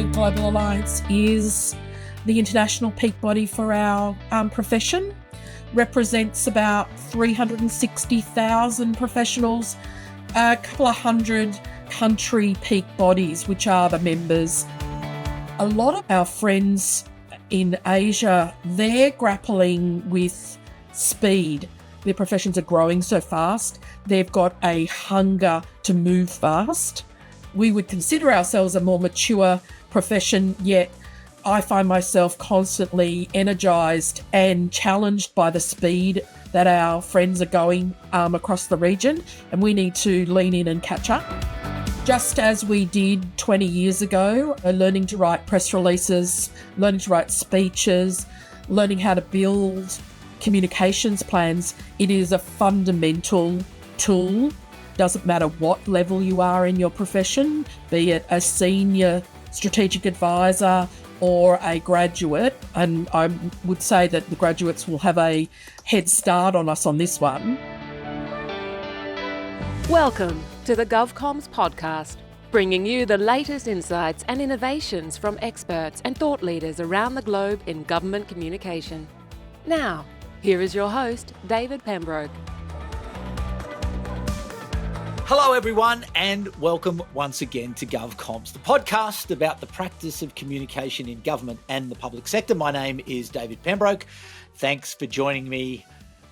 The Global Alliance is the international peak body for our profession, represents about 360,000 professionals, a couple of hundred country peak bodies, which are the members. A lot of our friends in Asia, they're grappling with speed. Their professions are growing so fast. They've got a hunger to move fast. We would consider ourselves a more mature profession, yet I find myself constantly energised and challenged by the speed that our friends are going across the region, and we need to lean in and catch up. Just as we did 20 years ago, learning to write press releases, learning to write speeches, learning how to build communications plans, it is a fundamental tool. Doesn't matter what level you are in your profession, be it a senior strategic advisor or a graduate, and I would say that the graduates will have a head start on us on this one. Welcome to the GovComms Podcast, bringing you the latest insights and innovations from experts and thought leaders around the globe in government communication. Now, here is your host, David Pembroke. Hello everyone, and welcome once again to GovComms, the podcast about the practice of communication in government and the public sector. My name is David Pembroke. Thanks for joining me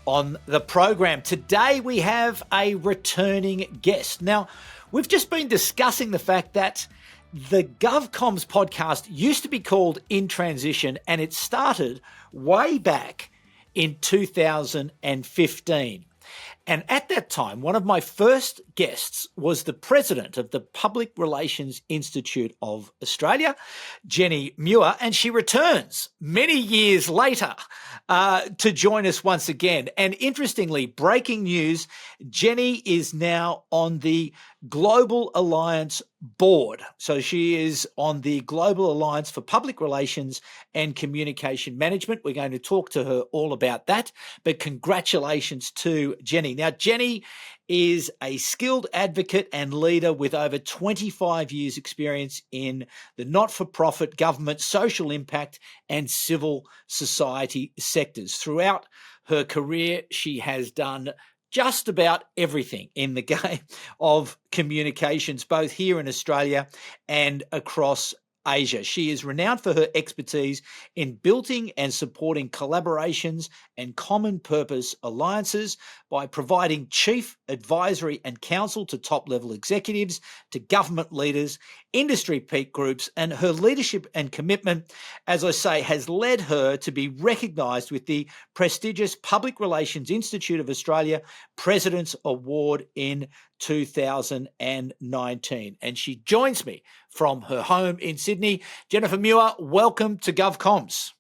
on the program. Today we have a returning guest. Now, we've just been discussing the fact that the GovComms podcast used to be called In Transition, and it started way back in 2015. And at that time, one of my first guests was the president of the Public Relations Institute of Australia, Jenny Muir, and she returns many years later to join us once again. And interestingly, breaking news, Jenny is now on the Global Alliance board. So she is on the Global Alliance for Public Relations and Communication Management. We're going to talk to her all about that, but congratulations to Jenny. Now, Jenny is a skilled advocate and leader with over 25 years experience in the not-for-profit, government, social impact and civil society sectors. Throughout her career, she has done just about everything in the game of communications, both here in Australia and across Asia. She is renowned for her expertise in building and supporting collaborations and common purpose alliances by providing chief advisory and counsel to top-level executives, to government leaders, industry peak groups, and her leadership and commitment, as I say, has led her to be recognised with the prestigious Public Relations Institute of Australia President's Award in 2019. And she joins me from her home in Sydney. Jennifer Muir, welcome to GovComms.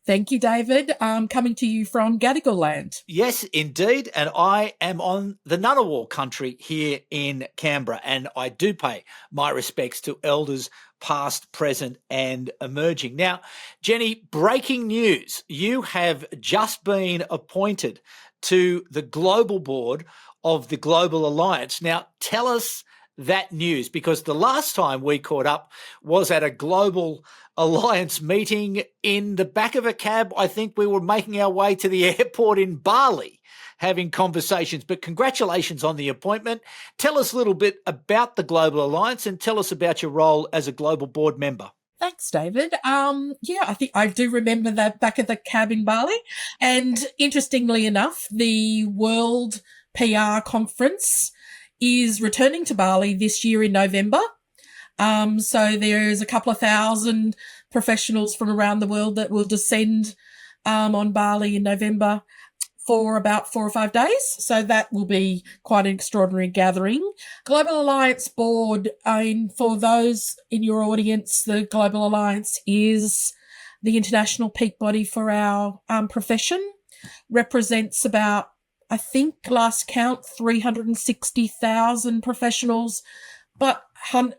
Thank you, David. Coming to you from Gadigal land. Yes, indeed. And I am on the Ngunnawal country here in Canberra, and I do pay my respects to elders past, present and emerging. Now, Jenny, breaking news. You have just been appointed to the global board of the Global Alliance. Now, tell us that news, because the last time we caught up was at a Global Alliance meeting in the back of a cab. I think we were making our way to the airport in Bali having conversations, but congratulations on the appointment. Tell us a little bit about the Global Alliance and tell us about your role as a global board member. Thanks, David. I think I do remember that back of the cab in Bali. And interestingly enough, the World PR Conference is returning to Bali this year in November. So there's a couple of thousand professionals from around the world that will descend on Bali in November for about 4 or 5 days. So that will be quite an extraordinary gathering. Global Alliance Board, for those in your audience, the Global Alliance is the international peak body for our profession, represents about, I think last count, 360,000 professionals, but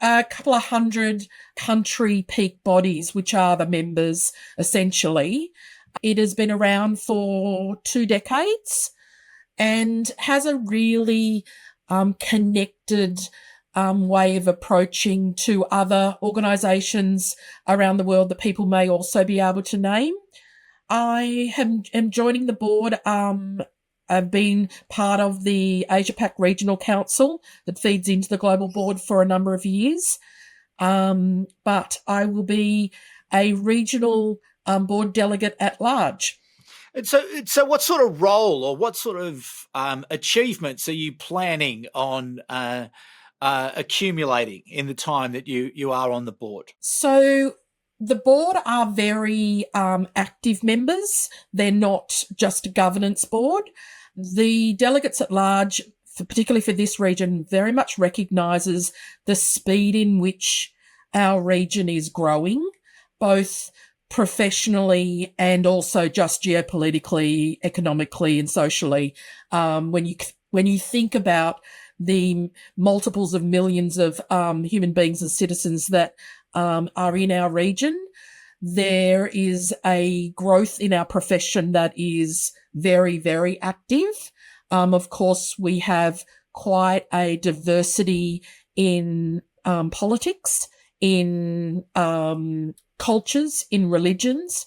a couple of hundred country peak bodies, which are the members essentially. It has been around for 2 decades and has a really connected way of approaching to other organisations around the world that people may also be able to name. I am joining the board. I've been part of the Asia Pac Regional Council that feeds into the global board for a number of years. But I will be a regional board delegate at large. And so what sort of role or what sort of achievements are you planning on accumulating in the time that you are on the board? So the board are very active members. They're not just a governance board. The delegates at large, particularly for this region, very much recognises the speed in which our region is growing, both professionally and also just geopolitically, economically and socially. When you think about the multiples of millions of human beings and citizens that are in our region, there is a growth in our profession that is very, very active. Of course, we have quite a diversity in politics, in cultures, in religions.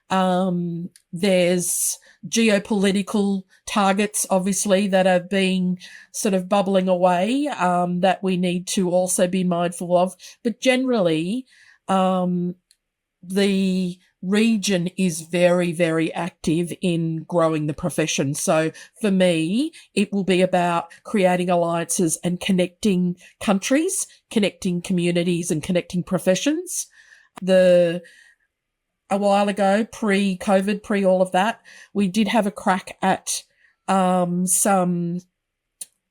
There's geopolitical targets, obviously, that are being sort of bubbling away that we need to also be mindful of. But generally, the region is very, very active in growing the profession. So for me, it will be about creating alliances and connecting countries, connecting communities and connecting professions. A while ago, pre-COVID, pre all of that, we did have a crack at some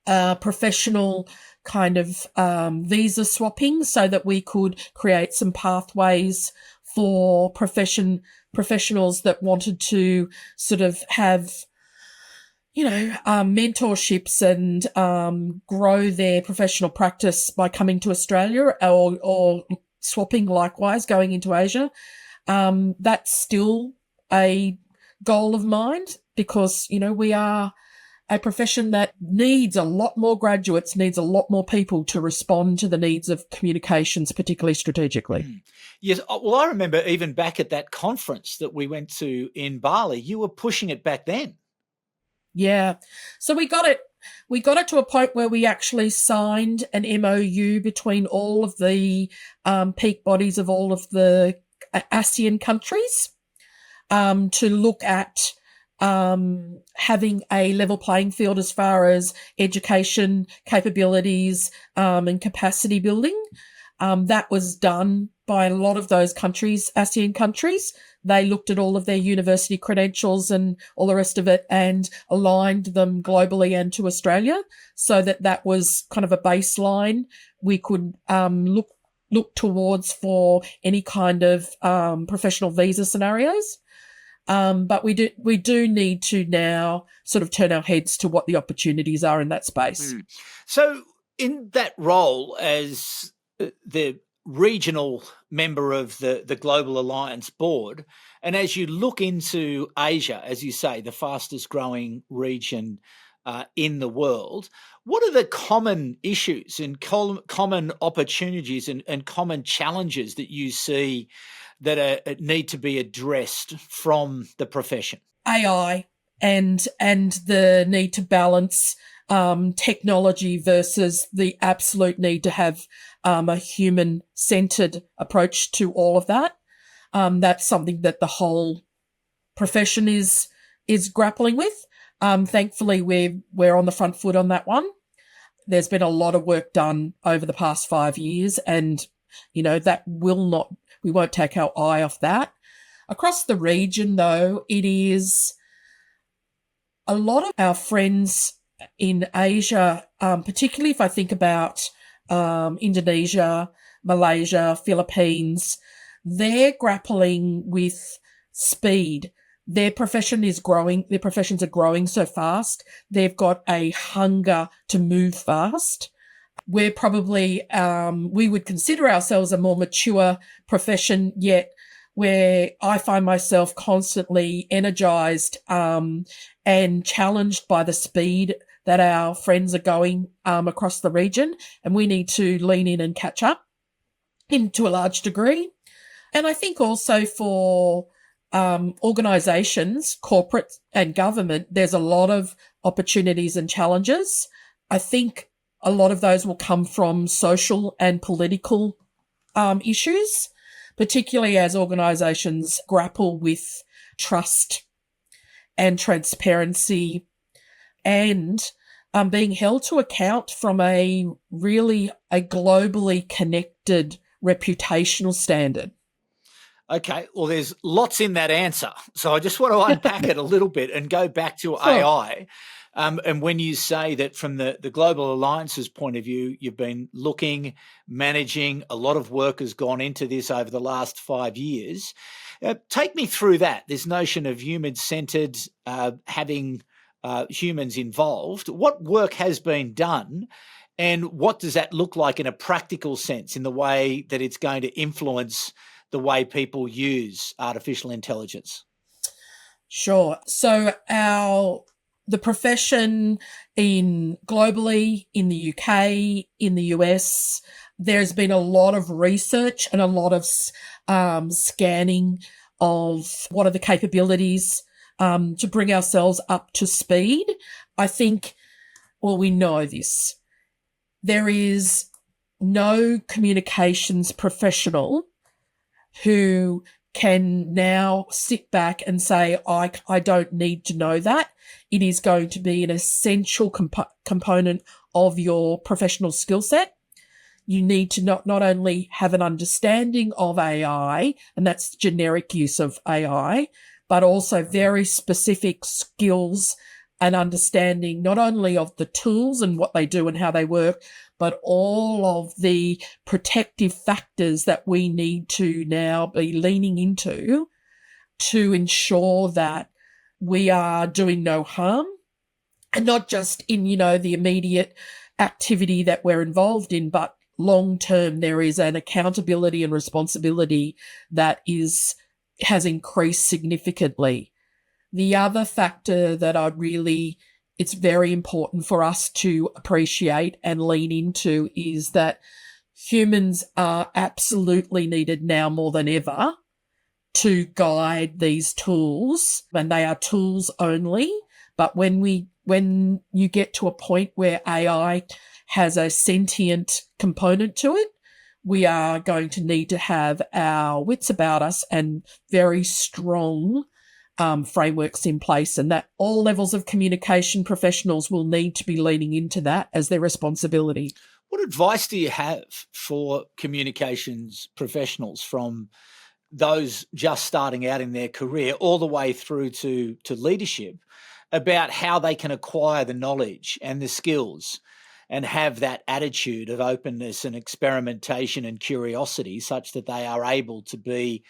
professional kind of visa swapping so that we could create some pathways for professionals that wanted to sort of have, mentorships and grow their professional practice by coming to Australia or swapping likewise going into Asia. That's still a goal of mine because, we are a profession that needs a lot more graduates, needs a lot more people to respond to the needs of communications, particularly strategically. Yes. Well, I remember even back at that conference that we went to in Bali, you were pushing it back then. Yeah. So we got it to a point where we actually signed an MOU between all of the peak bodies of all of the ASEAN countries to look at having a level playing field as far as education capabilities and capacity building. That was done by a lot of those countries, ASEAN countries. They looked at all of their university credentials and all the rest of it and aligned them globally and to Australia so that was kind of a baseline we could look towards for any kind of professional visa scenarios. But we do need to now sort of turn our heads to what the opportunities are in that space. So in that role as the regional member of the Global Alliance Board, and as you look into Asia, as you say, the fastest growing region in the world, what are the common issues and common opportunities and common challenges that you see that need to be addressed from the profession? AI and the need to balance technology versus the absolute need to have a human-centered approach to all of that. That's something that the whole profession is grappling with. Thankfully, we're on the front foot on that one. There's been a lot of work done over the past 5 years, and that we won't take our eye off that. Across the region, though, it is a lot of our friends in Asia, particularly if I think about Indonesia, Malaysia, Philippines, they're grappling with speed. Their profession is growing. Their professions are growing so fast. They've got a hunger to move fast. We're probably, we would consider ourselves a more mature profession, yet where I find myself constantly energized and challenged by the speed that our friends are going across the region, and we need to lean in and catch up to a large degree. And I think also for organisations, corporate and government, there's a lot of opportunities and challenges. I think a lot of those will come from social and political issues, particularly as organisations grapple with trust and transparency and being held to account from a globally connected reputational standard. Okay, well, there's lots in that answer. So I just want to unpack it a little bit and go back to AI. And when you say that from the Global Alliance's point of view, you've been looking, managing, a lot of work has gone into this over the last 5 years. Take me through that, this notion of human-centred, having humans involved. What work has been done and what does that look like in a practical sense in the way that it's going to influence the way people use artificial intelligence? Sure. So the profession globally, in the UK, in the US, there's been a lot of research and a lot of scanning of what are the capabilities to bring ourselves up to speed. I think, well, we know this. There is no communications professional who can now sit back and say, I don't need to know that. It is going to be an essential component of your professional skill set. You need to not only have an understanding of AI, and that's generic use of AI, but also very specific skills and understanding not only of the tools and what they do and how they work, but all of the protective factors that we need to now be leaning into to ensure that we are doing no harm, and not just in, the immediate activity that we're involved in, but long term there is an accountability and responsibility that has increased significantly. The other factor that it's very important for us to appreciate and lean into is that humans are absolutely needed now more than ever to guide these tools, and they are tools only. But when you get to a point where AI has a sentient component to it, we are going to need to have our wits about us and very strong frameworks in place, and that all levels of communication professionals will need to be leaning into that as their responsibility. What advice do you have for communications professionals, from those just starting out in their career all the way through to leadership, about how they can acquire the knowledge and the skills and have that attitude of openness and experimentation and curiosity such that they are able to be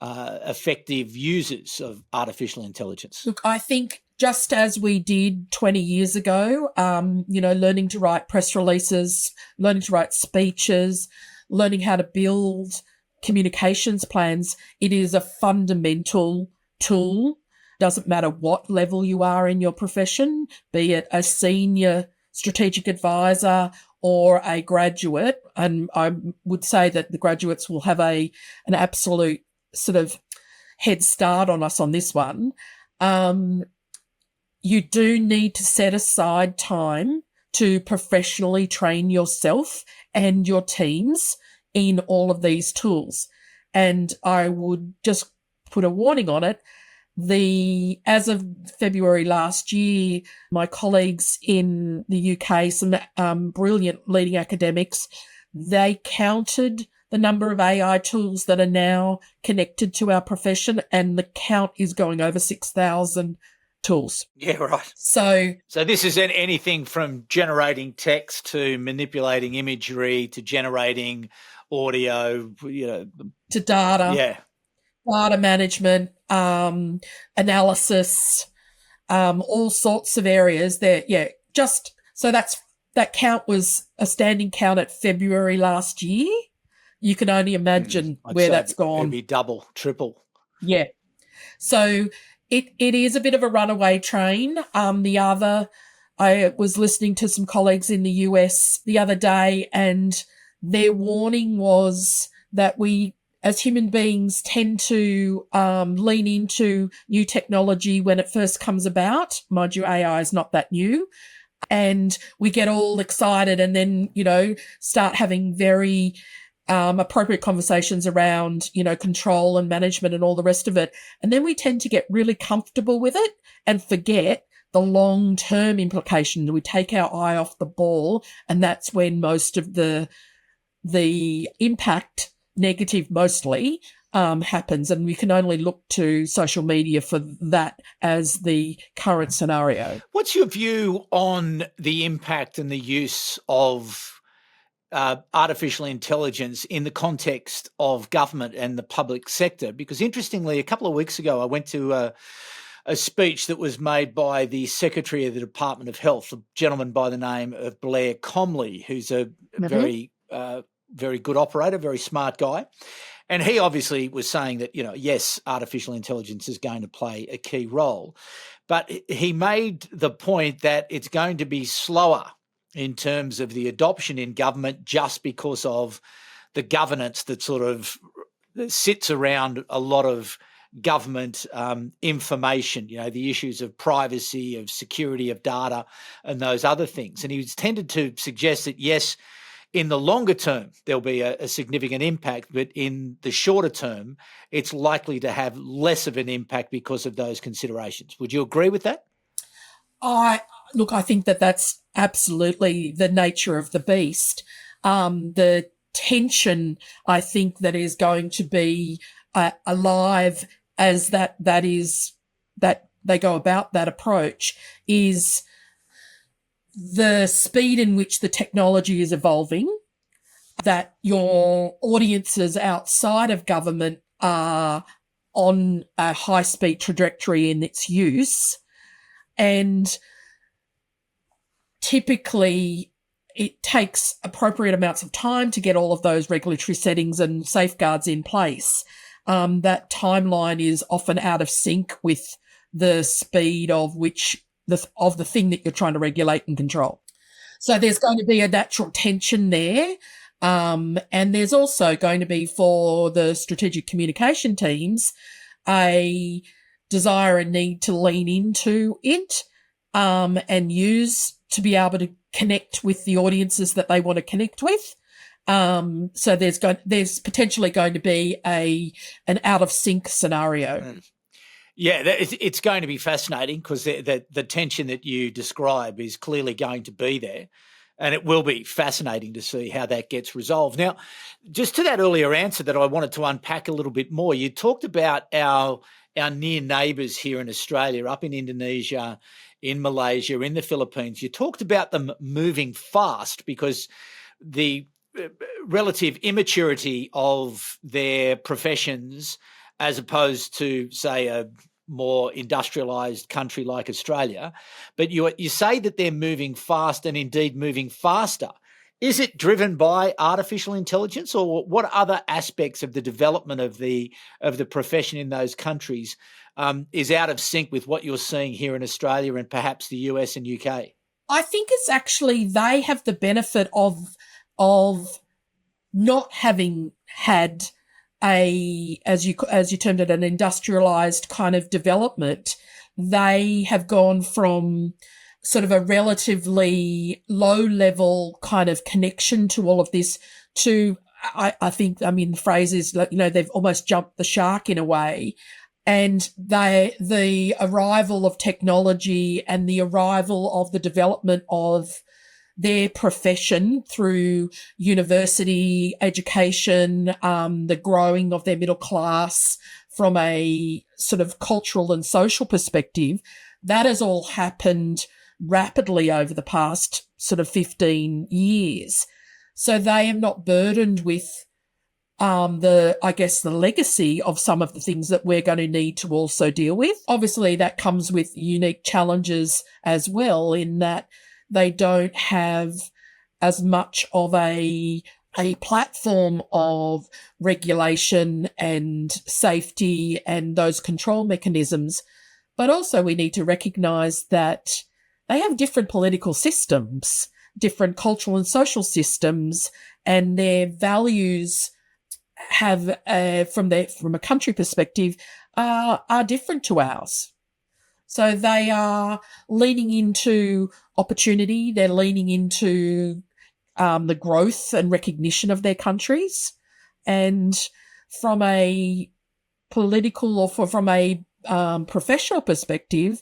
effective users of artificial intelligence? Look, I think just as we did 20 years ago, learning to write press releases, learning to write speeches, learning how to build communications plans, it is a fundamental tool. Doesn't matter what level you are in your profession, be it a senior strategic advisor or a graduate. And I would say that the graduates will have an absolute sort of head start on us on this one. You do need to set aside time to professionally train yourself and your teams in all of these tools. And I would just put a warning on it. As of February last year, my colleagues in the UK, some brilliant leading academics, they counted the number of AI tools that are now connected to our profession, and the count is going over 6,000 tools. Yeah, right. So this is anything from generating text to manipulating imagery to generating audio, to data. Yeah. Data management, analysis, all sorts of areas there. Yeah, just so that count was a standing count at February last year. you can only imagine where that's gone. It'd be double, triple. Yeah. So it is a bit of a runaway train. I was listening to some colleagues in the US the other day, and their warning was that we, as human beings, tend to lean into new technology when it first comes about. Mind you, AI is not that new. And we get all excited and then, start having very appropriate conversations around, control and management and all the rest of it. And then we tend to get really comfortable with it and forget the long-term implication. We take our eye off the ball, and that's when most of the impact, negative mostly, happens. And we can only look to social media for that as the current scenario. What's your view on the impact and the use of artificial intelligence in the context of government and the public sector? Because interestingly, a couple of weeks ago, I went to a speech that was made by the Secretary of the Department of Health, a gentleman by the name of Blair Comley, who's a very good operator, very smart guy. And he obviously was saying that, yes, artificial intelligence is going to play a key role. But he made the point that it's going to be slower in terms of the adoption in government just because of the governance that sort of sits around a lot of government information, the issues of privacy, of security of data and those other things. And he tended to suggest that, yes, in the longer term, there'll be a significant impact, but in the shorter term, it's likely to have less of an impact because of those considerations. Would you agree with that? I think that that's absolutely the nature of the beast. The tension, I think, that is going to be alive as that they go about that approach is the speed in which the technology is evolving, that your audiences outside of government are on a high-speed trajectory in its use, and typically it takes appropriate amounts of time to get all of those regulatory settings and safeguards in place. That timeline is often out of sync with the speed of which of the thing that you're trying to regulate and control. So there's going to be a natural tension there. And there's also going to be, for the strategic communication teams, a desire and need to lean into it and use to be able to connect with the audiences that they want to connect with. So there's potentially going to be an out of sync scenario. Yeah, it's going to be fascinating because the tension that you describe is clearly going to be there, and it will be fascinating to see how that gets resolved. Now, just to that earlier answer that I wanted to unpack a little bit more, you talked about our near neighbours here in Australia, up in Indonesia, in Malaysia, in the Philippines. You talked about them moving fast because the relative immaturity of their professions as opposed to, say, a more industrialised country like Australia. But you say that they're moving fast and indeed moving faster. Is it driven by artificial intelligence, or what other aspects of the development of the profession in those countries is out of sync with what you're seeing here in Australia and perhaps the US and UK? I think it's actually they have the benefit of not having had as you termed it, an industrialized kind of development. They have gone from sort of a relatively low level kind of connection to all of this to, I think, the phrase is, they've almost jumped the shark in a way. And the arrival of technology and the arrival of the development of their profession through university education, the growing of their middle class from a sort of cultural and social perspective, that has all happened rapidly over the past sort of 15 years. So they are not burdened with the legacy of some of the things that we're going to need to also deal with. Obviously, that comes with unique challenges as well, in that they don't have as much of a a platform of regulation and safety and those control mechanisms. But also we need to recognise that they have different political systems, different cultural and social systems, and their values have, from a country perspective, are different to ours. So they are leaning into opportunity. They're leaning into the growth and recognition of their countries. And from a political or from a professional perspective,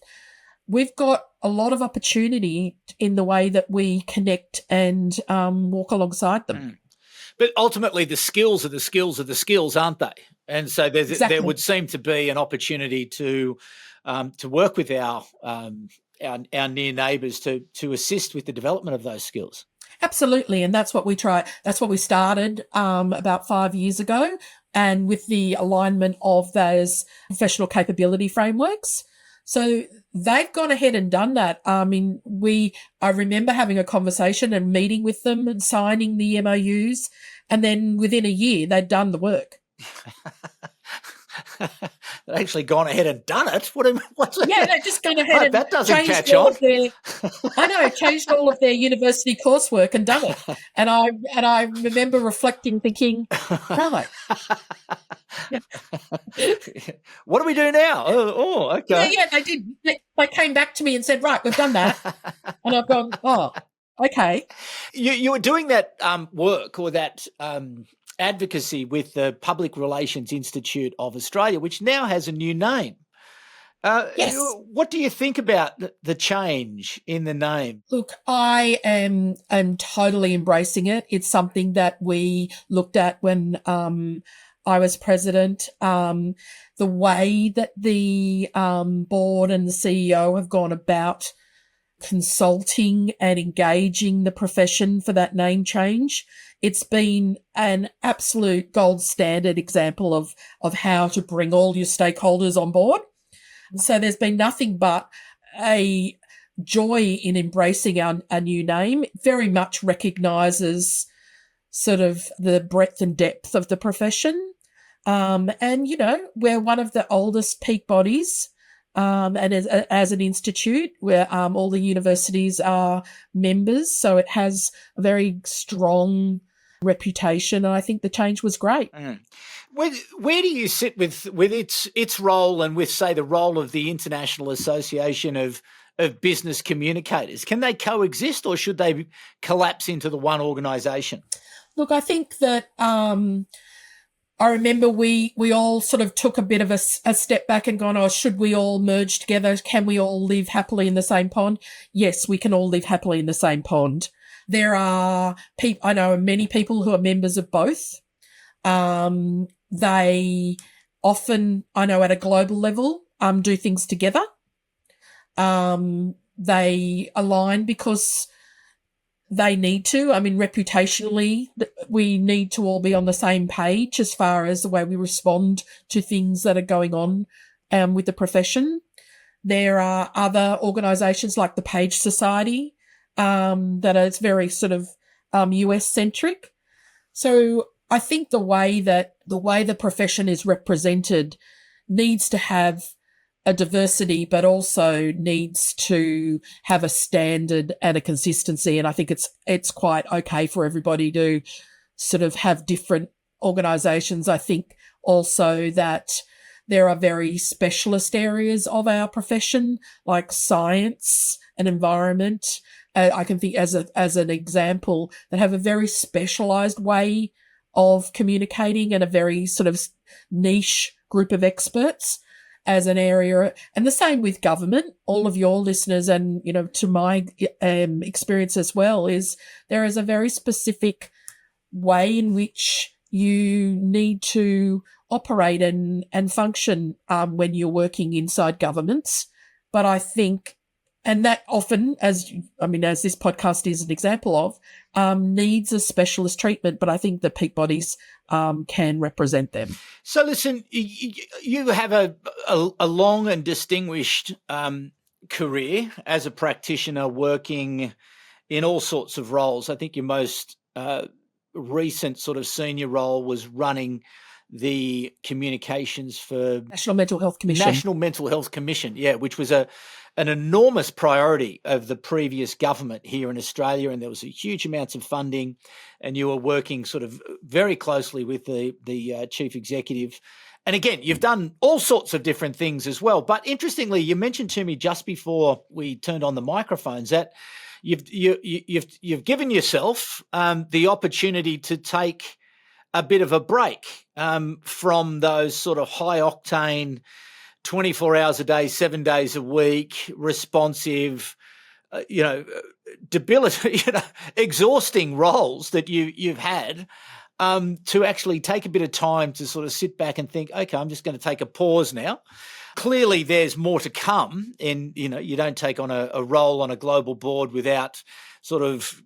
we've got a lot of opportunity in the way that we connect and walk alongside them. Mm. But ultimately, the skills are the skills are the skills, aren't they? And so there would seem to be an opportunity to work with our near neighbours to assist with the development of those skills. Absolutely, and that's what we try. That's what we started about 5 years ago, and with the alignment of those professional capability frameworks. So they've gone ahead and done that. I remember having a conversation and meeting with them and signing the MOUs, and then within a year they'd done the work. They've actually gone ahead and done it. Yeah, they've just gone ahead and that doesn't changed catch all on. of their, changed all of their university coursework and done it. And I remember reflecting, thinking, right. Yeah. What do we do now? Oh, okay. Yeah, they did. They came back to me and said, right, we've done that. And I've gone, oh, okay. You were doing that work or that advocacy with the Public Relations Institute of Australia, which now has a new name. Yes. What do you think about the change in the name? Look, I am totally embracing it. It's something that we looked at when I was president. The way that the board and the CEO have gone about consulting and engaging the profession for that name change, it's been an absolute gold standard example of how to bring all your stakeholders on board. So there's been nothing but a joy in embracing our new name. It very much recognises sort of the breadth and depth of the profession. And, we're one of the oldest peak bodies. And as an institute where all the universities are members, so it has a very strong reputation, and I think the change was great. Mm. Where do you sit with its role and with, say, the role of the International Association of Business Communicators? Can they coexist, or should they collapse into the one organisation? Look, I think that I remember we all sort of took a bit of a step back and gone, oh, should we all merge together? Can we all live happily in the same pond? Yes, we can all live happily in the same pond. There are I know many people who are members of both. They often, I know at a global level, do things together. They align because they need to. I mean, reputationally, we need to all be on the same page as far as the way we respond to things that are going on with the profession. There are other organisations like the Page Society that are very sort of US centric. So I think the way the profession is represented needs to have a diversity, but also needs to have a standard and a consistency. And I think it's quite okay for everybody to sort of have different organisations. I think also that there are very specialist areas of our profession, like science and environment. I can think as an example that have a very specialised way of communicating and a very sort of niche group of experts as an area. And the same with government. All of your listeners and, to my experience as well, is there is a very specific way in which you need to operate and function when you're working inside governments. But I think, and that often, as this podcast is an example of, needs a specialist treatment, but I think the peak bodies can represent them. So listen, you have a long and distinguished career as a practitioner working in all sorts of roles. I think your most recent sort of senior role was running the communications for National Mental Health Commission. National Mental Health Commission, yeah, which was an enormous priority of the previous government here in Australia, and there was a huge amounts of funding, and you were working sort of very closely with the chief executive. And again, you've done all sorts of different things as well. But interestingly, you mentioned to me just before we turned on the microphones that you've given yourself the opportunity to take a bit of a break from those sort of high octane, 24 hours a day, 7 days a week, responsive, debilitating, exhausting roles that you've had, to actually take a bit of time to sort of sit back and think, okay, I'm just going to take a pause now. Clearly there's more to come, and, you don't take on a role on a global board without sort of,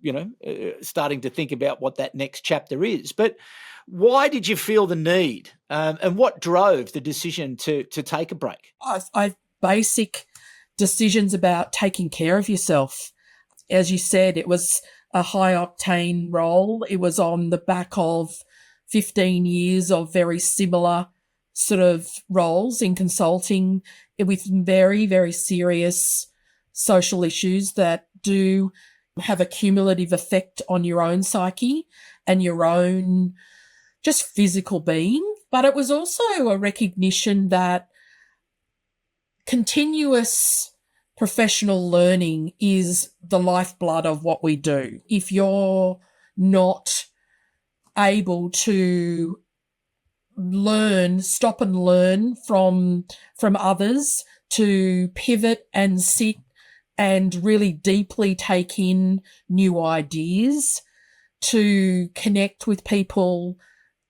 starting to think about what that next chapter is. But why did you feel the need, and what drove the decision to take a break? I basic decisions about taking care of yourself. As you said, it was a high octane role. It was on the back of 15 years of very similar sort of roles in consulting with very, very serious social issues that do have a cumulative effect on your own psyche and your own just physical being. But it was also a recognition that continuous professional learning is the lifeblood of what we do. If you're not able to stop and learn from others, to pivot and sit and really deeply take in new ideas, to connect with people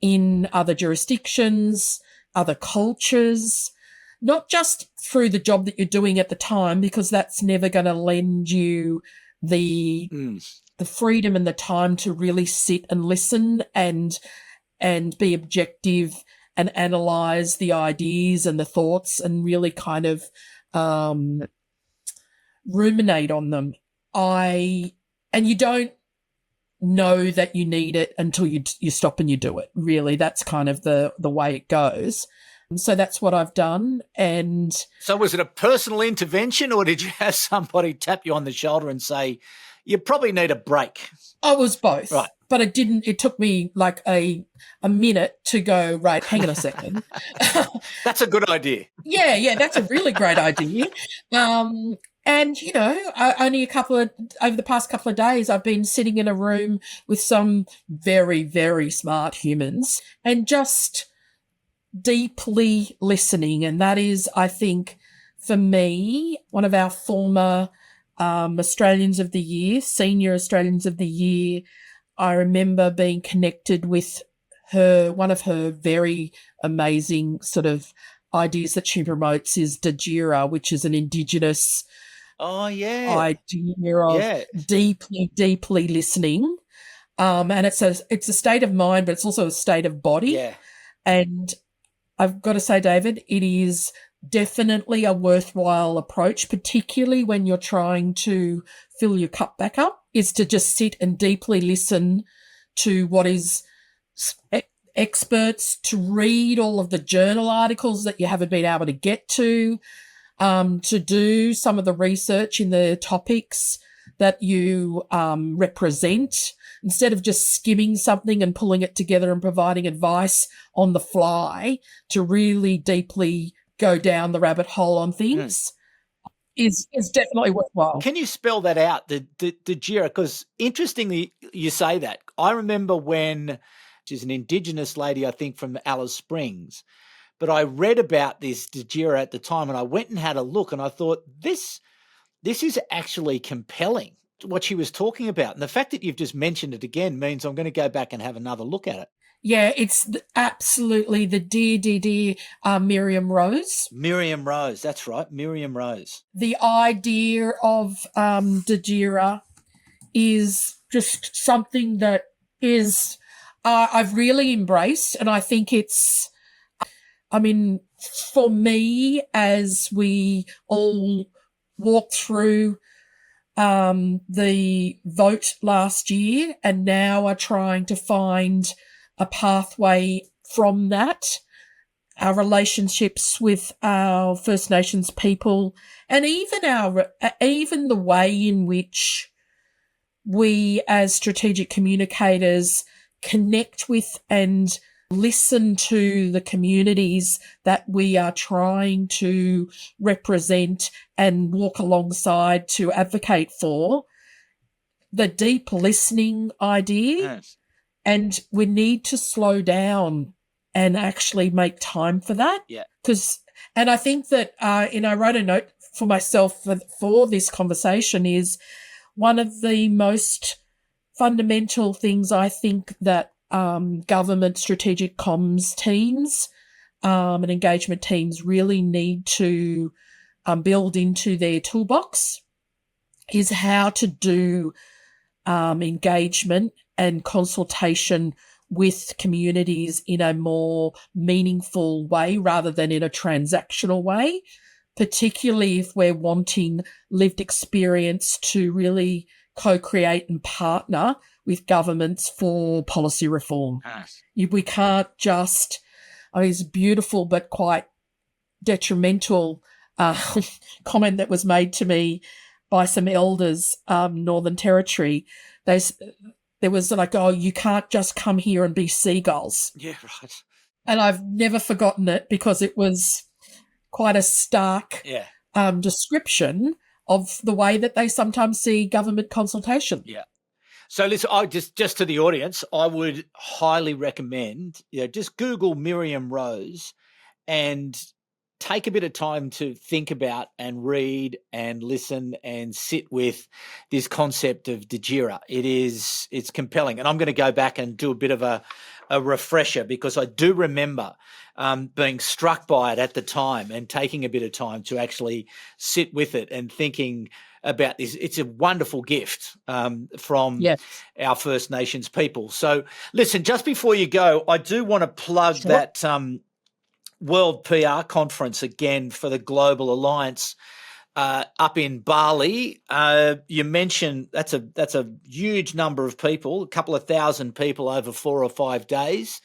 in other jurisdictions, other cultures, not just through the job that you're doing at the time, because that's never going to lend you the freedom and the time to really sit and listen and be objective and analyze the ideas and the thoughts and really kind of ruminate on them. And you don't know that you need it until you stop and you do it. Really, that's kind of the way it goes. So that's what I've done. And so was it a personal intervention, or did you have somebody tap you on the shoulder and say, you probably need a break? I was both. Right. But it took me like a minute to go, right, hang on a second. That's a good idea. Yeah, that's a really great idea. And, only over the past couple of days, I've been sitting in a room with some very, very smart humans and just deeply listening. And that is, I think, for me, one of our former Australians of the Year, Senior Australians of the Year, I remember being connected with one of her very amazing sort of ideas that she promotes is Dajira, which is an Indigenous idea of deeply, deeply listening. And it's a state of mind, but it's also a state of body. Yeah. And I've got to say, David, it is definitely a worthwhile approach, particularly when you're trying to fill your cup back up, is to just sit and deeply listen to what is experts, to read all of the journal articles that you haven't been able to get to do some of the research in the topics that you represent, instead of just skimming something and pulling it together and providing advice on the fly, to really deeply go down the rabbit hole on things is definitely worthwhile. Can you spell that out, the Dajira? Because interestingly, you say that. I remember when she's an Indigenous lady, I think, from Alice Springs, but I read about this Dajira at the time, and I went and had a look, and I thought, this is actually compelling, what she was talking about. And the fact that you've just mentioned it again means I'm going to go back and have another look at it. Yeah, it's absolutely the dear Miriam Rose. Miriam Rose, that's right, Miriam Rose. The idea of Dajira is just something that is I've really embraced, and I think for me, as we all walk through the vote last year and now are trying to find a pathway from that. Our relationships with our First Nations people, and even the way in which we as strategic communicators connect with and listen to the communities that we are trying to represent and walk alongside to advocate for. The deep listening idea. Yes. And we need to slow down and actually make time for that. Yeah. And I think that, I wrote a note for myself for this conversation is one of the most fundamental things I think that government strategic comms teams and engagement teams really need to build into their toolbox is how to do engagement and consultation with communities in a more meaningful way rather than in a transactional way, particularly if we're wanting lived experience to really co-create and partner with governments for policy reform. Nice. We can't just, it's beautiful but quite detrimental comment that was made to me by some elders, Northern Territory. There was like, oh, you can't just come here and be seagulls. Yeah, right. And I've never forgotten it because it was quite a stark description of the way that they sometimes see government consultation. Yeah. So listen, I just to the audience, I would highly recommend, just Google Miriam Rose and take a bit of time to think about and read and listen and sit with this concept of Djira. It's compelling. And I'm going to go back and do a bit of a refresher because I do remember being struck by it at the time and taking a bit of time to actually sit with it and thinking about this. It's a wonderful gift from our First Nations people. So listen, just before you go, I do want to plug that World PR Conference again for the Global Alliance up in Bali. You mentioned that's a huge number of people, a couple of thousand people over 4 or 5 days,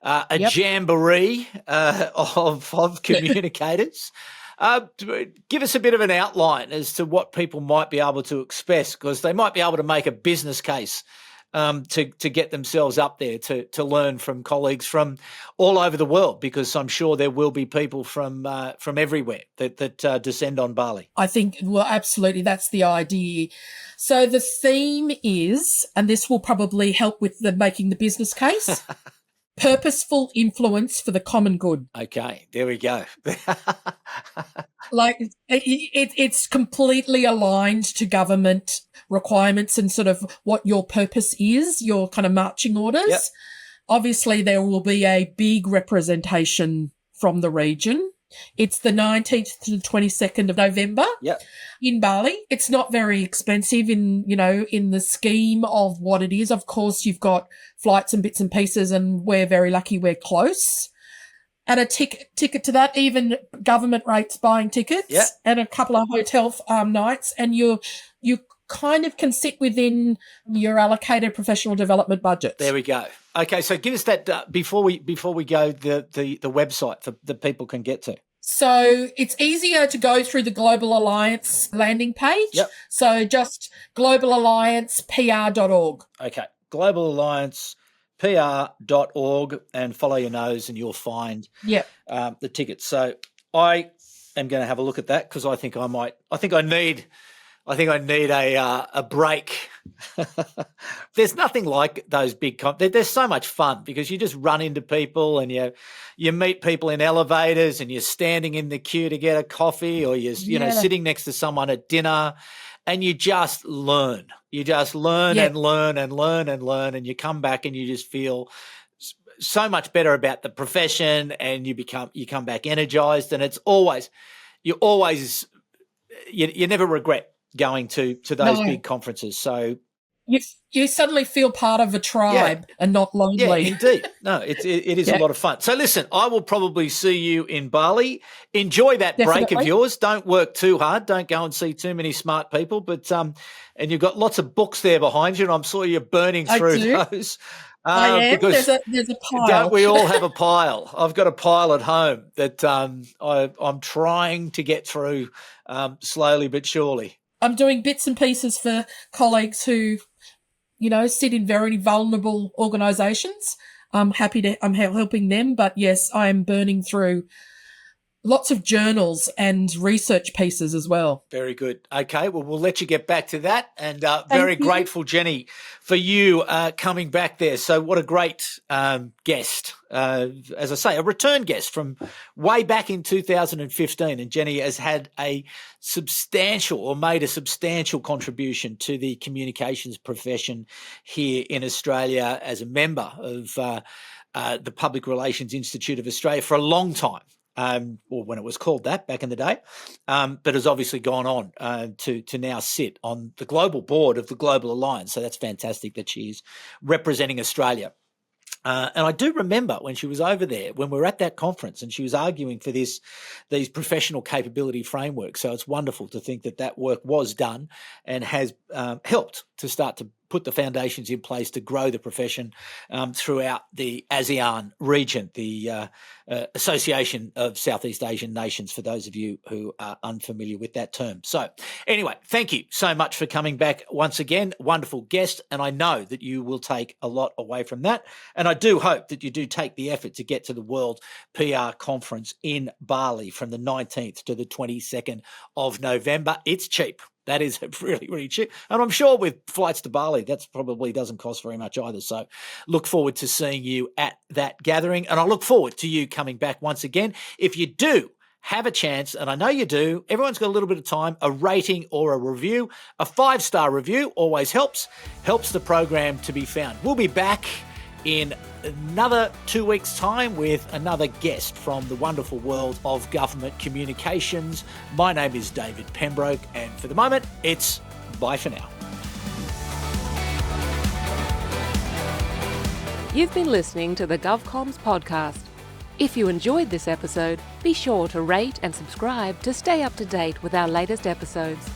jamboree of communicators. Give us a bit of an outline as to what people might be able to expect, because they might be able to make a business case to get themselves up there to learn from colleagues from all over the world, because I'm sure there will be people from everywhere that descend on Bali. I think, well, absolutely, that's the idea. So the theme is, and this will probably help with making the business case, purposeful influence for the common good. Okay, there we go. Like it's completely aligned to government requirements and sort of what your purpose is, your kind of marching orders. Yep. Obviously, there will be a big representation from the region. It's the 19th to the 22nd of November in Bali. It's not very expensive in the scheme of what it is. Of course, you've got flights and bits and pieces, and we're very lucky we're close. And a ticket to that, even government rates buying tickets and a couple of hotel nights, and you kind of can sit within your allocated professional development budget. There we go. Okay, so give us that before we go the website that people can get to. So it's easier to go through the Global Alliance landing page. Yep. So just globalalliancepr.org. Okay, Global Alliance PR.org, and follow your nose and you'll find the tickets. So I am going to have a look at that because I think I need a break. There's nothing like those big they're so much fun because you just run into people and you meet people in elevators and you're standing in the queue to get a coffee, or you're sitting next to someone at dinner, and you just learn. You just learn and learn and learn and learn, and you come back and you just feel so much better about the profession, and you come back energized, and it's always you never regret going to those big conferences. So you suddenly feel part of a tribe and not lonely. Yeah, indeed. No, it is Yeah. a lot of fun. So listen, I will probably see you in Bali. Enjoy that break of Definitely. yours. Don't work too hard. Don't go and see too many smart people. But and you've got lots of books there behind you, and I'm sure you're burning I through do. those. I am. Because There's a pile. don't we all have a pile? I've got a pile at home that I'm trying to get through slowly but surely. I'm doing bits and pieces for colleagues who, sit in very vulnerable organisations. I'm helping them, but yes, I am burning through lots of journals and research pieces as well. Very good. Okay, well, we'll let you get back to that. And Thank very you. grateful, Jenny, for you coming back there. So what a great guest. As I say, a return guest from way back in 2015. And Jenny has had made a substantial contribution to the communications profession here in Australia as a member of the Public Relations Institute of Australia for a long time. Or when it was called that back in the day, but has obviously gone on to now sit on the global board of the Global Alliance. So that's fantastic that she's representing Australia. And I do remember when she was over there, when we were at that conference, and she was arguing for these professional capability frameworks. So it's wonderful to think that work was done and has helped to start to put the foundations in place to grow the profession throughout the ASEAN region, the Association of Southeast Asian Nations, for those of you who are unfamiliar with that term. So anyway, thank you so much for coming back once again. Wonderful guest, and I know that you will take a lot away from that. And I do hope that you do take the effort to get to the World PR Conference in Bali from the 19th to the 22nd of November. It's cheap. That is really, really cheap. And I'm sure with flights to Bali, that probably doesn't cost very much either. So look forward to seeing you at that gathering. And I look forward to you coming back once again. If you do have a chance, and I know you do, everyone's got a little bit of time, a rating or a review, a 5-star review always helps the program to be found. We'll be back in another 2 weeks' time with another guest from the wonderful world of government communications. My name is David Pembroke, and for the moment, it's bye for now. You've been listening to the GovComms Podcast. If you enjoyed this episode, be sure to rate and subscribe to stay up to date with our latest episodes.